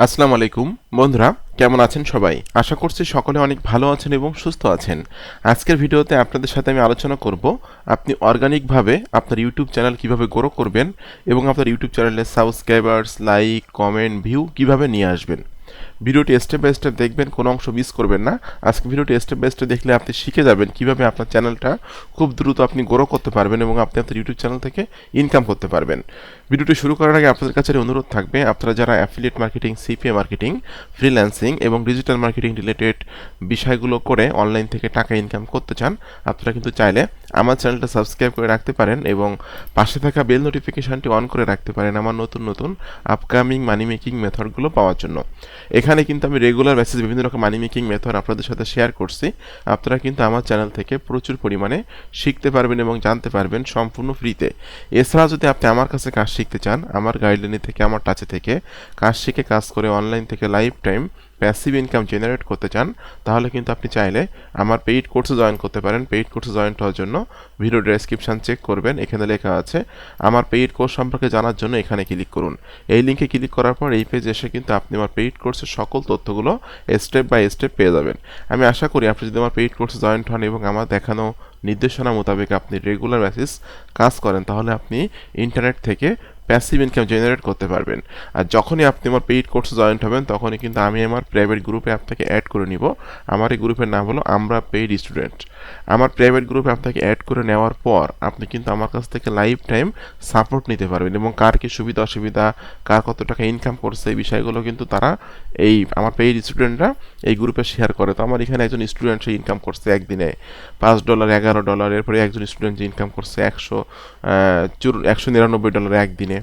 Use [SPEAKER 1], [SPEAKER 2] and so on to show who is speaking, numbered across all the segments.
[SPEAKER 1] আসসালামু আলাইকুম বন্ধুরা, কেমন আছেন সবাই? আশা করছি সকলে অনেক ভালো আছেন এবং সুস্থ আছেন। আজকের ভিডিওতে আপনাদের সাথে আমি আলোচনা করব আপনি অর্গানিকভাবে আপনার ইউটিউব চ্যানেল কিভাবে গ্রো করবেন এবং আপনার ইউটিউব চ্যানেলের সাবস্ক্রাইবার্স, লাইক, কমেন্ট, ভিউ কিভাবে নিয়ে আসবেন। ভিডিওটি স্টেপ বাই স্টেপ দেখবেন, কোনো অংশ মিস করবেন না। আজকে ভিডিওটি স্টেপ বাই স্টেপ দেখলে আপনি শিখে যাবেন কিভাবে আপনার চ্যানেলটা খুব দ্রুত আপনি গ্রো করতে পারবেন এবং আপনি আপনার ইউটিউব চ্যানেল থেকে ইনকাম করতে পারবেন। ভিডিওটি শুরু করার আগে আপনাদের কাছে অনুরোধ থাকবে, আপনারা যারা affiliate marketing, CPA marketing, freelancing এবং ডিজিটাল মার্কেটিং রিলেটেড বিষয়গুলো করে অনলাইন থেকে টাকা ইনকাম করতে চান, আপনারা কিন্তু চাইলে আমার চ্যানেলটা সাবস্ক্রাইব করে রাখতে পারেন এবং পাশে থাকা বেল নোটিফিকেশনটি অন করে রাখতে পারেন আমার নতুন নতুন আপকামিং মানি মেকিং মেথডগুলো পাওয়ার জন্য। এখানে কিন্তু আমি রেগুলার বেসিস বিভিন্ন রকম মানি মেকিং মেথড আপনাদের সাথে শেয়ার করছি। আপনারা কিন্তু আমার চ্যানেল থেকে প্রচুর পরিমাণে শিখতে পারবেন এবং জানতে পারবেন সম্পূর্ণ ফ্রিতে। এছাড়া যদি আপনি আমার কাছে কাজ শিখতে চান, আমার গাইডলাইনে থেকে, আমার টাচে থেকে কাজ শিখে কাজ করে অনলাইন থেকে life time passive income generate করতে চান, তাহলে কিন্তু আপনি চাইলে আমার পেইড কোর্সে জয়েন করতে পারেন। পেইড কোর্সে জয়েন হওয়ার জন্য ভিডিও ডেসক্রিপশন চেক করবেন, এখানে লেখা আছে আমার পেইড কোর্স সম্পর্কে জানার জন্য এখানে ক্লিক করুন। এই লিঙ্কে ক্লিক করার পর এই পেজ এসে কিন্তু আপনি আমার পেইড কোর্সের সকল তথ্যগুলো স্টেপ বাই স্টেপ পেয়ে যাবেন। আমি আশা করি আপনি যদি আমার পেইড কোর্সে জয়েন হন এবং আমার দেখানো নির্দেশনা মোতাবেক আপনি রেগুলার বেসিস কাজ করেন, তাহলে আপনি ইন্টারনেট থেকে প্যাসিভ ইনকাম জেনারেট করতে পারবেন। আর যখনই আপনি আমার পেইড কোর্সে জয়েন হবেন, তখনই কিন্তু আমি আমার প্রাইভেট গ্রুপে আপনাকে অ্যাড করে নিব। আমার এই গ্রুপের নাম হলো আমরা পেইড স্টুডেন্ট। আমার প্রাইভেট গ্রুপে আপনাকে অ্যাড করে নেওয়ার পর আপনি কিন্তু আমার কাছ থেকে লাইফ টাইম সাপোর্ট নিতে পারবেন এবং কার কি সুবিধা অসুবিধা, কার কত টাকা ইনকাম করছে, এই বিষয়গুলো কিন্তু তারা এই আমার পেইড স্টুডেন্টরা এই গ্রুপে শেয়ার করে। তো আমার এখানে একজন স্টুডেন্ট সে ইনকাম করছে একদিনে $5, $11, এরপরে একজন স্টুডেন্ট যে ইনকাম করছে $199 একদিনে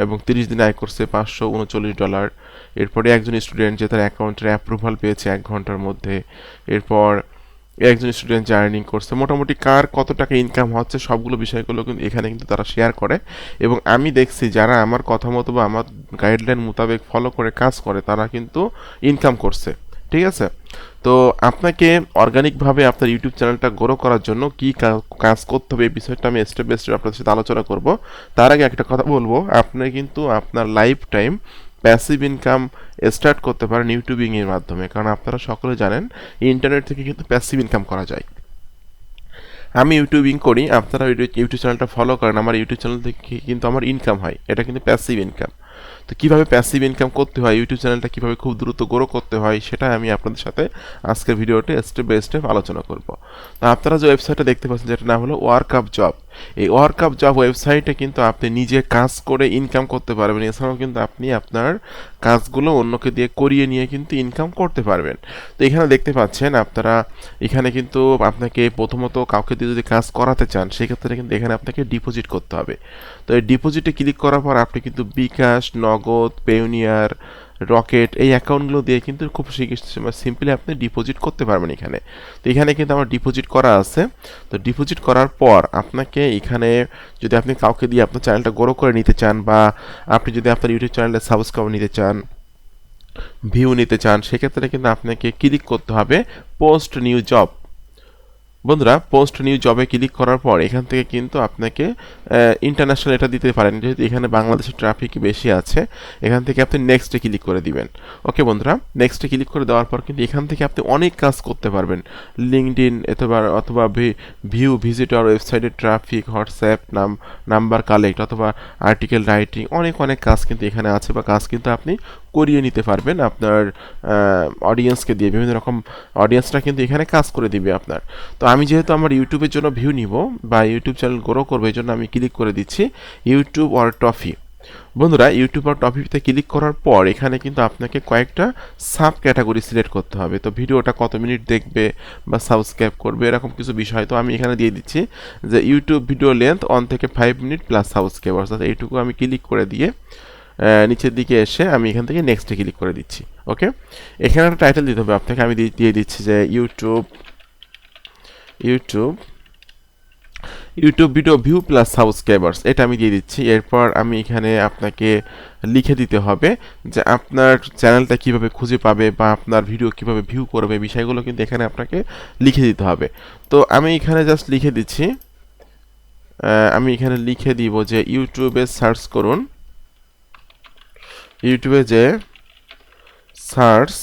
[SPEAKER 1] এবং 30 দিনে আয় করছে $539। এরপরে একজন স্টুডেন্ট যে তার অ্যাকাউন্টের অ্যাপ্রুভাল পেয়েছে 1 ঘন্টার মধ্যে। এরপর একজন স্টুডেন্ট যে আর্নিং করছে, মোটামুটি কার কত টাকা ইনকাম হচ্ছে সবগুলো বিষয়গুলো কিন্তু এখানে কিন্তু তারা শেয়ার করে। এবং আমি দেখছি যারা আমার কথা মতো বা আমার গাইডলাইন মোতাবেক ফলো করে কাজ করে তারা কিন্তু ইনকাম করছে। ঠিক আছে, তো আপনাকে অর্গানিকভাবে আপনার ইউটিউব চ্যানেলটা গ্রো করার জন্য কি কাজ করতে হবে এই বিষয়টা আমি স্টেপ বাই স্টেপ আপনাদের সাথে আলোচনা করব। তার আগে একটা কথা বলবো, আপনি কিন্তু আপনার life time passive income start করতে পারেন ইউটিউবিংয়ের মাধ্যমে, কারণ আপনারা সকলে জানেন ইন্টারনেট থেকে কিন্তু প্যাসিভ ইনকাম করা যায়। আমি ইউটিউবিং করি, আপনারা ইউটিউব চ্যানেলটা ফলো করেন, আমার ইউটিউব চ্যানেল থেকে কিন্তু আমার ইনকাম হয়, এটা কিন্তু প্যাসিভ ইনকাম। তো কীভাবে প্যাসিভ ইনকাম করতে হয়, ইউটিউব চ্যানেলটা কীভাবে খুব দ্রুত গ্রো করতে হয়, সেটা আমি আপনাদের সাথে আজকের ভিডিওতে স্টেপ বাই স্টেপ আলোচনা করব। তো আপনারা যে ওয়েবসাইটটা দেখতে পাচ্ছেন, যেটার নাম হলো ওয়ার্কআপ জব। এই ওয়ার্কআপ জব ওয়েবসাইটে কিন্তু আপনি নিজে কাজ করে ইনকাম করতে পারবেন। এছাড়াও কিন্তু আপনি আপনার কাজগুলো অন্যকে দিয়ে করিয়ে নিয়ে কিন্তু ইনকাম করতে পারবেন। তো এখানে দেখতে পাচ্ছেন আপনারা, এখানে কিন্তু আপনাকে প্রথমত কাউকে দিয়ে যদি কাজ করাতে চান, সেক্ষেত্রে কিন্তু এখানে আপনাকে ডিপোজিট করতে হবে। তো এই ডিপোজিটে ক্লিক করার পর আপনি কিন্তু বিকাশ, নগদ, পেওনিয়ার, রকেট এই অ্যাকাউন্টগুলো দিয়ে কিন্তু খুব সিম্পলি আপনি ডিপোজিট করতে পারবেন এখানে। তো এখানে কিন্তু আমার ডিপোজিট করা আছে। তো ডিপোজিট করার পর আপনাকে এখানে যদি আপনি কাউকে দিয়ে আপনার চ্যানেলটা গ্রো করে নিতে চান, বা আপনি যদি আপনার ইউটিউব চ্যানেলে সাবস্ক্রাইব নিতে চান, ভিউ নিতে চান, সেক্ষেত্রে কিন্তু আপনাকে ক্লিক করতে হবে পোস্ট নিউ জব। বন্ধুরা, পোস্ট নিউ জবে ক্লিক করার পর এখান থেকে কিন্তু আপনাকে ইন্টারন্যাশনাল এটা দিতে পারেন, যেহেতু এখানে বাংলাদেশের ট্রাফিক বেশি আছে। এখান থেকে আপনি নেক্সটে ক্লিক করে দিবেন। ওকে বন্ধুরা, নেক্সটে ক্লিক করে দেওয়ার পর কিন্তু এখান থেকে আপনি অনেক কাজ করতে পারবেন। লিঙ্কডইন অথবা ভিউ ভিজিটর, ওয়েবসাইটের ট্রাফিক, হোয়াটসঅ্যাপ নাম্বার কালেক্ট অথবা আর্টিকেল রাইটিং, অনেক কাজ কিন্তু এখানে আছে, বা কাজ কিন্তু আপনি করিয়ে নিতে পারবেন আপনার অডিয়েন্সকে দিয়ে। বিভিন্ন রকম অডিয়েন্সরা কিন্তু এখানে কাজ করে দিবে আপনার। তো আমি যেহেতু আমার ইউটিউবের জন্য ভিউ নিব বা ইউটিউব চ্যানেল গ্রো করবো, এই জন্য আমি ক্লিক করে দিচ্ছি ইউটিউব অর টফি। বন্ধুরা, ইউটিউব আর টপিকতে ক্লিক করার পর এখানে কিন্তু আপনাকে কয়েকটা সাব ক্যাটাগরি সিলেক্ট করতে হবে। তো ভিডিওটা কত মিনিট দেখবে বা সাবস্ক্রাইব করবে, এরকম কিছু বিষয়। তো আমি এখানে দিয়ে দিচ্ছি যে ইউটিউব ভিডিও লেন্থ 1 থেকে 5 মিনিট প্লাস সাবস্ক্রাইব, অর্থাৎ এইটুকু আমি ক্লিক করে দিয়ে নিচের দিকে এসে আমি এখান থেকে নেক্সটে ক্লিক করে দিচ্ছি। ওকে, এখানে একটা টাইটেল দিতে হবে আপনাকে। আমি দিয়ে দিচ্ছি যে YouTube video view plus subscribers, এটা আমি দিয়ে দিচ্ছি। এরপর আমি এখানে আপনাকে লিখে দিতে হবে যে আপনার চ্যানেলটা কিভাবে খুঁজে পাবে বা আপনার ভিডিও কিভাবে ভিউ করবে, বিষয়গুলো কিন্তু এখানে আপনাকে লিখে দিতে হবে। তো আমি এখানে জাস্ট লিখে দিচ্ছি, আমি এখানে লিখে দিব যে ইউটিউবে সার্চ করুন, ইউটিউবে যে সার্চ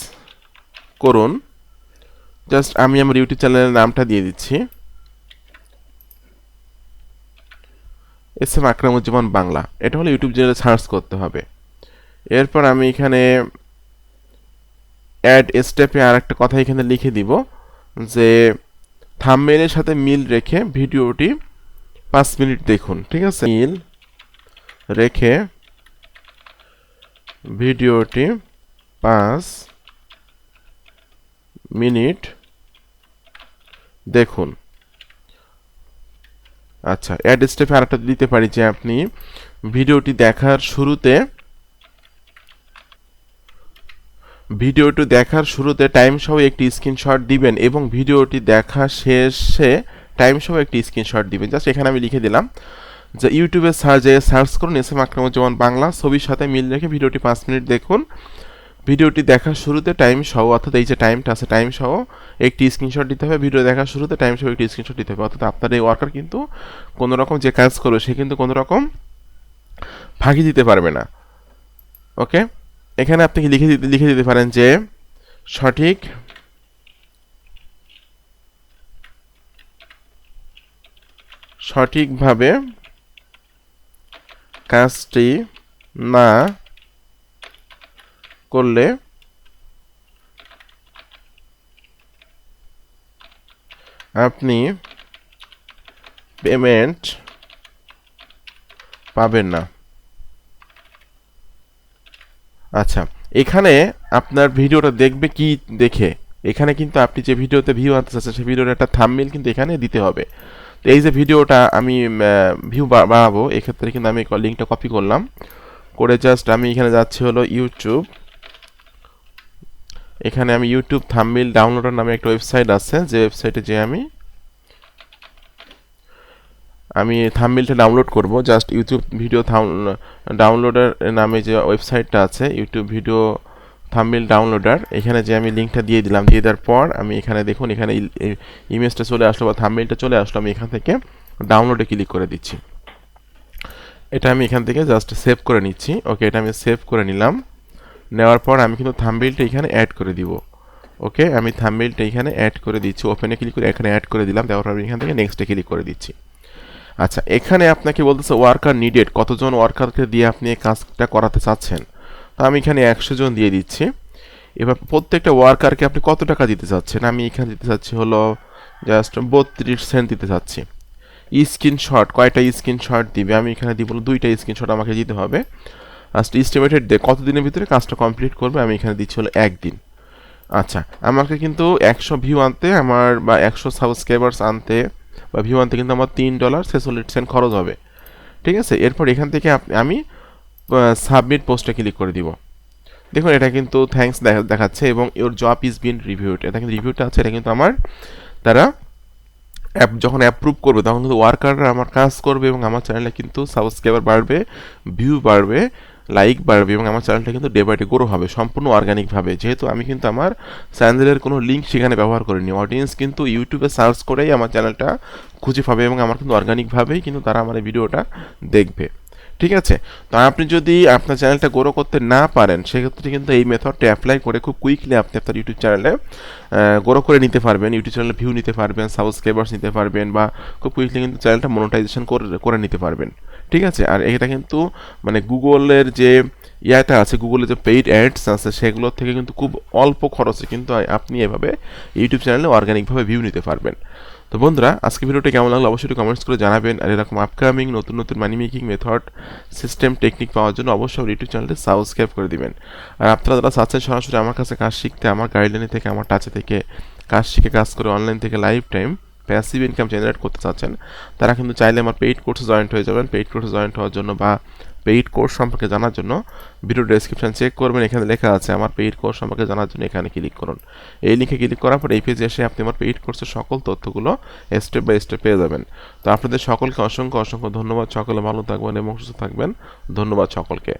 [SPEAKER 1] করুন। জাস্ট আমি আমার ইউটিউব চ্যানেলের নামটা দিয়ে দিচ্ছি, SM আকরামুজ্জামান বাংলা। এটা হলো ইউটিউব চ্যানেলে সার্চ করতে হবে। এরপর আমি এখানে অ্যাড স্টেপে আর একটা কথা এখানে লিখে দিব যে থাম্বনেইলের সাথে মিল রেখে ভিডিওটি 5 মিনিট দেখুন। ঠিক আছে, মিল রেখে ভিডিওটি 5 মিনিট দেখুন। আচ্ছা, অ্যাড স্টেপে আরেকটা দিতে পারি যে আপনি ভিডিওটি দেখার শুরুতে টাইম সহ একটি স্ক্রিনশট দিবেন এবং ভিডিওটি দেখা শেষে টাইম সহ একটি স্ক্রিনশট দিবেন। জাস্ট এখানে আমি লিখে দিলাম যে ইউটিউবে সার্চ করুন SM আকরামুজ্জামান বাংলা, ছবির সাথে মিল রেখে ভিডিওটি 5 মিনিট দেখুন। ভিডিওটি দেখার শুরুতে টাইম সহ, অর্থাৎ এই যে টাইমটা আছে টাইম সহ একটি স্ক্রিনশট দিতে হবে। ভিডিও দেখার শুরুতে টাইম সহ একটি স্ক্রিনশট দিতে হবে। অর্থাৎ আপনার এই ওয়ার্কার কিন্তু কোনো রকম যে কাজ করবে সে কিন্তু কোনো রকম ফাঁকি দিতে পারবে না। ওকে, এখানে আপনি লিখে দিতে পারেন যে সঠিকভাবে কাজটি না করলে আপনি পেমেন্ট পাবেন না। আচ্ছা, এখানে আপনার ভিডিওটা দেখবে কি দেখে, এখানে কিন্তু আপনি যে ভিডিওতে ভিউ আনতে চাচ্ছেন সেই ভিডিওর একটা থাম্বনেইল কিন্তু এখানে দিতে হবে। তো এই যে ভিডিওটা আমি ভিউ বাড়াবো, এক্ষেত্রে কিন্তু আমি লিঙ্কটা কপি করলাম, করে জাস্ট আমি এখানে যাচ্ছি হলো ইউটিউব। এখানে আমি ইউটিউব থাম্বনেইল ডাউনলোডার নামে একটা ওয়েবসাইট আছে, যে ওয়েবসাইটে যে আমি থাম্বনেইলটা ডাউনলোড করব। জাস্ট ইউটিউব ভিডিও ডাউনলোডার নামে যে ওয়েবসাইটটা আছে, ইউটিউব ভিডিও থাম্বনেইল ডাউনলোডার, এখানে যে আমি লিঙ্কটা দিয়ে দিলাম। দিয়ে দেওয়ার পর আমি এখানে দেখুন এখানে ইমেজটা চলে আসলো বা থাম্বনেইলটা চলে আসলো। আমি এখান থেকে ডাউনলোডে ক্লিক করে দিচ্ছি। এটা আমি এখান থেকে জাস্ট সেভ করে নিচ্ছি। ওকে, এটা আমি সেভ করে নিলাম। নেওয়ার পর আমি কিন্তু থাম্বনেইলটা এখানে অ্যাড করে দিব। ওকে, আমি থাম্বনেইলটা এখানে অ্যাড করে দিচ্ছি। ওপেনে ক্লিক করে এখানে অ্যাড করে দিলাম। দেওয়ার পর আমি এখান থেকে নেক্সটে ক্লিক করে দিচ্ছি। আচ্ছা, এখানে আপনাকে বলতেছে ওয়ার্কার নিডেড, কতজন ওয়ার্কারকে দিয়ে আপনি এই কাজটা করাতে চাচ্ছেন। তো আমি এখানে 100 জন দিয়ে দিচ্ছি। এবার প্রত্যেকটা ওয়ার্কারকে আপনি কত টাকা দিতে চাচ্ছেন, আমি এখানে দিতে চাচ্ছি হলো জাস্ট 32 সেন্ট দিতে চাচ্ছি। স্ক্রিনশট কয়টা স্ক্রিনশট দিবে, আমি এখানে দিব 2টা স্ক্রিনশট আমাকে দিতে হবে। লাস্ট এস্টিমেটেড কতদিনের ভিতরে কাজটা কমপ্লিট করবে, আমি এখানে দিচ্ছি হলো 1 দিন। আচ্ছা, আমাকে কিন্তু 100 ভিউ আনতে আমার বা 100 সাবস্ক্রাইবার্স আনতে বা ভিউ আনতে কিন্তু আমার $3.46 খরচ হবে। ঠিক আছে, এরপর এখান থেকে আমি সাবমিট পোস্টে ক্লিক করে দিব। দেখুন এটা কিন্তু থ্যাঙ্কস দেখাচ্ছে এবং your job is bin reviewed, এটা কিন্তু রিভিউটা আছে। এটা কিন্তু আমার তারা যখন অ্যাপ্রুভ করবে তখন কিন্তু ওয়ার্কাররা আমার কাজ করবে এবং আমার চ্যানেলে কিন্তু সাবস্ক্রাইবার বাড়বে, ভিউ বাড়বে, লাইক বাড়বে এবং আমার চ্যানেলটা কিন্তু ডে বাই ডে গ্রো হবে সম্পূর্ণ অর্গানিকভাবে। যেহেতু আমি কিন্তু আমার চ্যানেলের কোনো লিঙ্ক সেখানে ব্যবহার করিনি, অডিয়েন্স কিন্তু ইউটিউবে সার্চ করেই আমার চ্যানেলটা খুঁজে পাবে এবং আমার কিন্তু অর্গানিকভাবেই কিন্তু তারা আমার এই ভিডিওটা দেখবে। ঠিক আছে, তো আপনি যদি আপনার চ্যানেলটা গ্রো করতে না পারেন সেক্ষেত্রে কিন্তু এই মেথডটা অ্যাপ্লাই করে খুব কুইকলি আপনি আপনার ইউটিউব চ্যানেলে গ্রো করে নিতে পারবেন, ইউটিউব চ্যানেলে ভিউ নিতে পারবেন, সাবস্ক্রাইবার্স নিতে পারবেন বা খুব কুইকলি কিন্তু চ্যানেলটা মনিটাইজেশন করে নিতে পারবেন। ঠিক আছে, আর এটা কিন্তু মানে গুগলের যে ইয়াটা আছে, গুগলের যে পেইড অ্যাডস আছে সেগুলোর থেকে কিন্তু খুব অল্প খরচে কিন্তু আপনি এভাবে ইউটিউব চ্যানেলে অর্গানিকভাবে ভিউ নিতে পারবেন। তো বন্ধুরা, আজকে ভিডিওটি কেমন লাগলো অবশ্যই কমেন্টস করে জানাবেন। আর এরকম আপকামিং নতুন নতুন money making method, system, technique পাওয়ার জন্য অবশ্যই ইউটিউব চ্যানেলটি সাবস্ক্রাইব করে দিবেন। আর আপনারা যারা চাচ্ছেন সরাসরি আমার কাছে কাজ শিখতে, আমার গাইডলাইনে থেকে, আমার টাচে থেকে কাজ শিখে কাজ করে অনলাইন থেকে life time passive income generate করতে চাচ্ছেন, তারা কিন্তু চাইলে আমার পেইড কোর্সে জয়েন্ট হয়ে যাবেন। পেইড কোর্সে জয়েন্ট হওয়ার জন্য বা পেইড কোর্স সম্পর্কে জানার জন্য ভিডিও ডেসক্রিপশন চেক করবেন, এখানে লেখা আছে আমার পেইড কোর্স সম্পর্কে জানার জন্য এখানে ক্লিক করুন। এই লিঙ্কে ক্লিক করার পর এই পেজে এসে আপনি আমার পেইড কোর্সের সকল তথ্যগুলো স্টেপ বাই স্টেপ পেয়ে যাবেন। তো আপনাদের সকলকে অসংখ্য অসংখ্য ধন্যবাদ। সকলে ভালো থাকবেন এবং সুস্থ থাকবেন। ধন্যবাদ সকলকে।